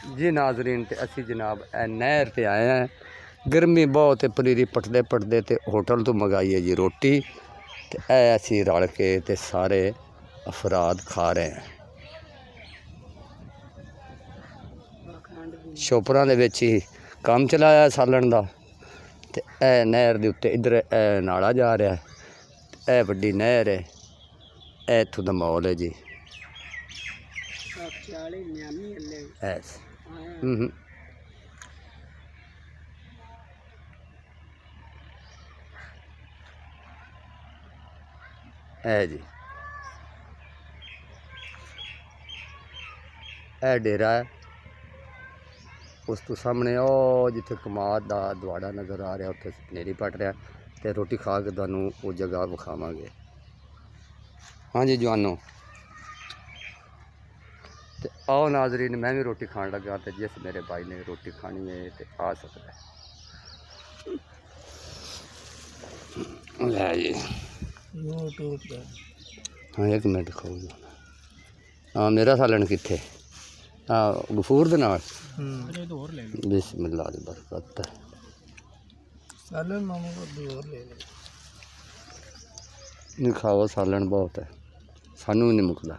जी नाजरीन ते असी जनाब नहर ते आए हैं। गर्मी बहुत है, पनीरी पटदे पटदे ते होटल तो मंगाई है जी रोटी। ते असी रल के ते सारे अफराद खा रहे हैं। शोपरां दे विच ही काम चलाया सालन दा। ते नहर दे उत्ते इधर नाला जा रहा है। ए वड्डी नहर है। इत्थों दा माहौल है जी। है जी ए डेरा है। उस तो सामने ओ जिथे कमाद का दवाड़ा नज़र आ रहा उत्थे पनीरी पट रहा तो रोटी खा के तुहानू वो जगह विखावांगे। हाँ जी जवानों, तो आओ नाजरीन मैं भी रोटी खान लगा। तो जिस मेरे भाई ने रोटी खानी है तो आ सकता है जी। हाँ एक मिनट खाओ। हाँ मेरा सालन कित्थे? हाँ गफूर दे नाल बिस्मिल्लाह दी बरकत। नहीं खाओ सालन बहुत है, सानू भी नहीं मुकदा।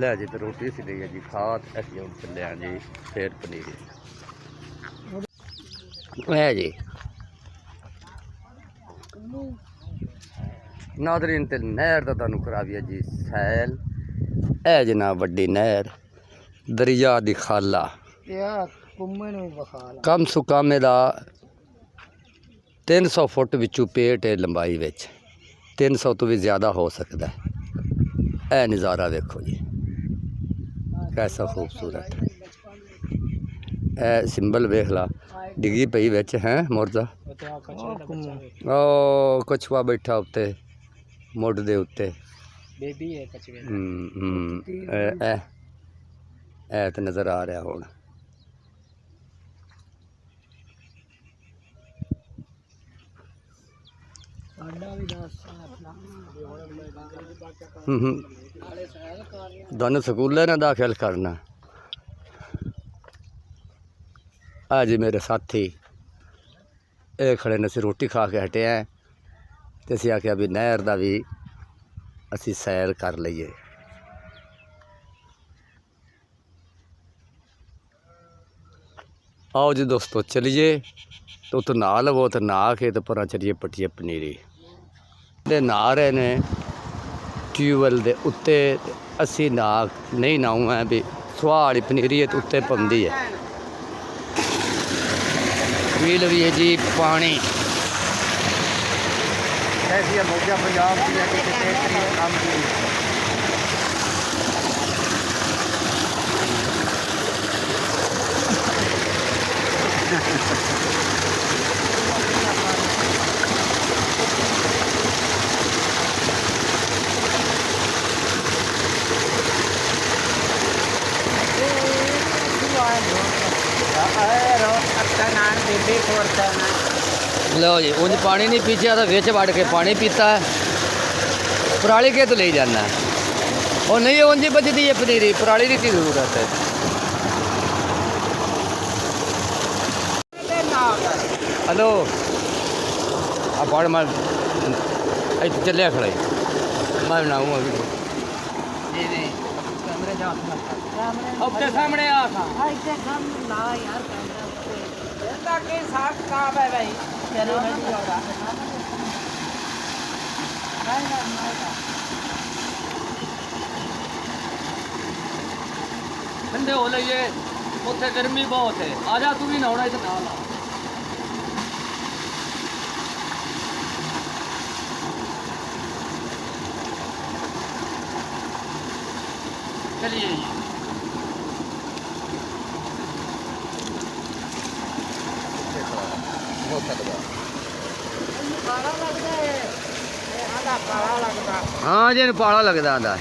लै जी तो रोटी असी ली है जी खा। असी हम चले हैं जी फिर पनीरी है जी। नादरीन ते नहर का तुहानू करावी जी सैल। है जनाब वड्डी नहर दरिया दी खाला। कम सो कम एदा 300 फुट विचू पेट है लंबाई विच, 300 तो भी ज़्यादा हो सकता है। ए नज़ारा देखो जी कैसा खूबसूरत। ए सिंबल वेख ला डिगी पई विच है मुर्जा। ओ कछुआ बैठा उत्ते मुड दे उत्ते। ए तो नज़र आ रहा हुण। दोनों स्कूल ना दाखिल करना। आज मेरे साथी ये खड़े ने, असी रोटी खा के हटे हैं तो असी आख्या भी नहर का भी असी सैर कर लीए। आओ जी दोस्तों चलिए तो उतो नहा लवो, तो नहा के तो पर चलिए पट्टिए पनीरी दे नहा रहे ने ट्यूबवैल दे उत्ते। असी नहा नहीं नहाऊँ है भी सुहा वाली पनीरी है तो उत्ते पौंदी है। वील भी है जी पानी ऐसी मौजा पंजाब की है कि काम की। लो जी उंज पानी नहीं पीछे तो विच वड़ के पानी पीता है। पराली के तो ले जाना है और नहीं उंज बजती है पनीरी, पराली की जरूरत है। हेलो अब बड़ मैं इतने चलिया खड़ा मैं बनाऊँगा वीडियो। सामने आ ठंडे हो लिए उत्थे गर्मी बहुत है। आजा तू भी नहाना इधर नहा। चलिए हाँ जी पाला लगता आंदा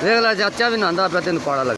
देख ला चाचा भी नहांदा पे तेन पाला लग।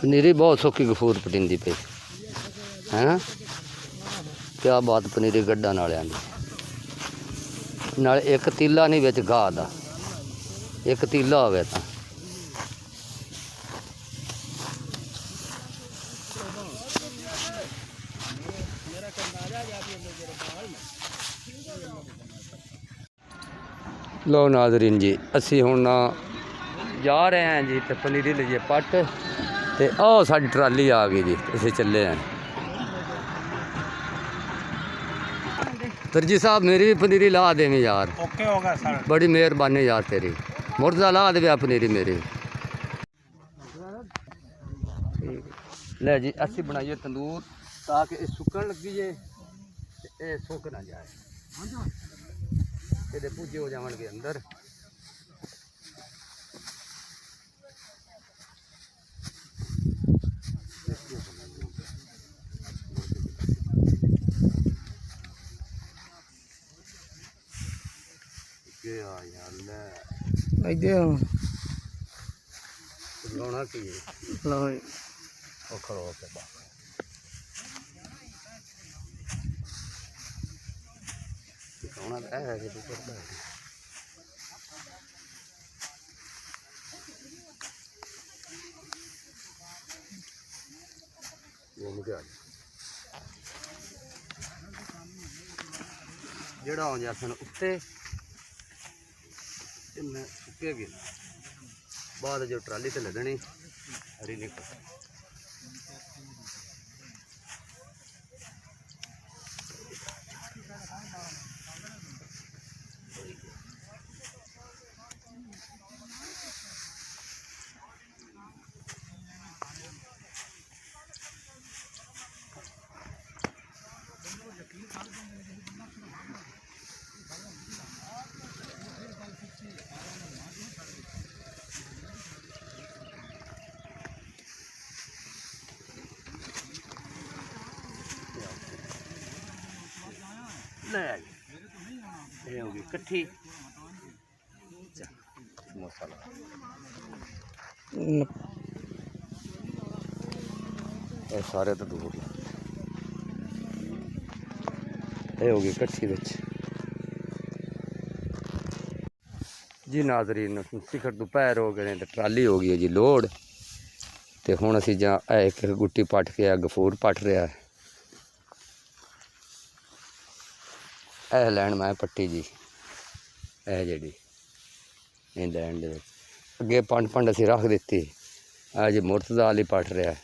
पनीरी बहुत सौखी गफूर पटिंदी पे है ना। क्या बात पनीरी गड्ढा नालियां दी नाल एक तीला नहीं विच गाह दा एक तीला होवे तां लो नाज़रीन जी असी हुण जा रहे हैं जी तो पनीरी लीजिए पट ते आओ साडी ट्राली आ गई जी असी चले हैं। दर्जी साहब मेरी भी पनीरी ला देवी यार। ओके होगा सर। बड़ी मेहरबानी यार तेरी मुर्दा ला दे पनीरी मेरी। ले जी असी बनाइए तंदूर ताकि ये सुकन लगी जे ये सुक ना जाए ये पूजे हो जाएंगे अंदर। लाना की खड़ो के जेड़ा हो जा सन उत्ते सुके गए बाद जो ट्राली से लगनी हरी निकल। ले होगी कट्ठी मसाला सारे तो दूर ये होगी कट्ठी बिच जी। नाज़रीन सिखर दोपहर हो गए तो ट्राली हो गई है जी लोड तो हुण असी जा एक गुट्टी पट के गफूर पट रहा है। यह लैन मैं पट्टी जी यह जी लैन दे अगे पंड असी रख दी। आ जी मुर्तज़ा अली पट रहा है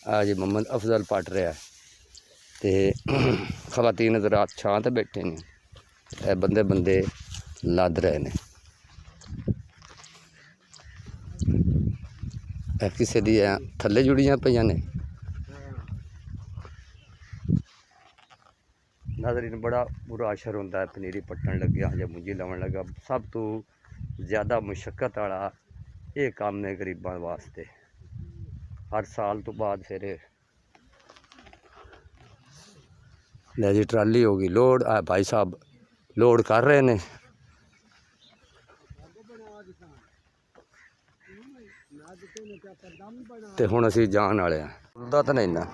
आ जी मोहम्मद अफजल पट रहा है तो खवातीन रात छां ते बैठे ने बंदे बंदे लद रहे ने। किसी दी थले जुड़ियां पईयां ने। नाज़रीन बड़ा बुरा असर होता है पनीरी पट्टन लग्या या मुंजी लावन लगा। सब तो ज़्यादा मुशक्कत वाला ये काम ने गरीबां वास्ते। हर साल तो बाद फिर ले जी ट्राली होगी लोड आ भाई साहब लोड कर रहे ने ते हुण असीं जाण वाले हां। तो नहीं ना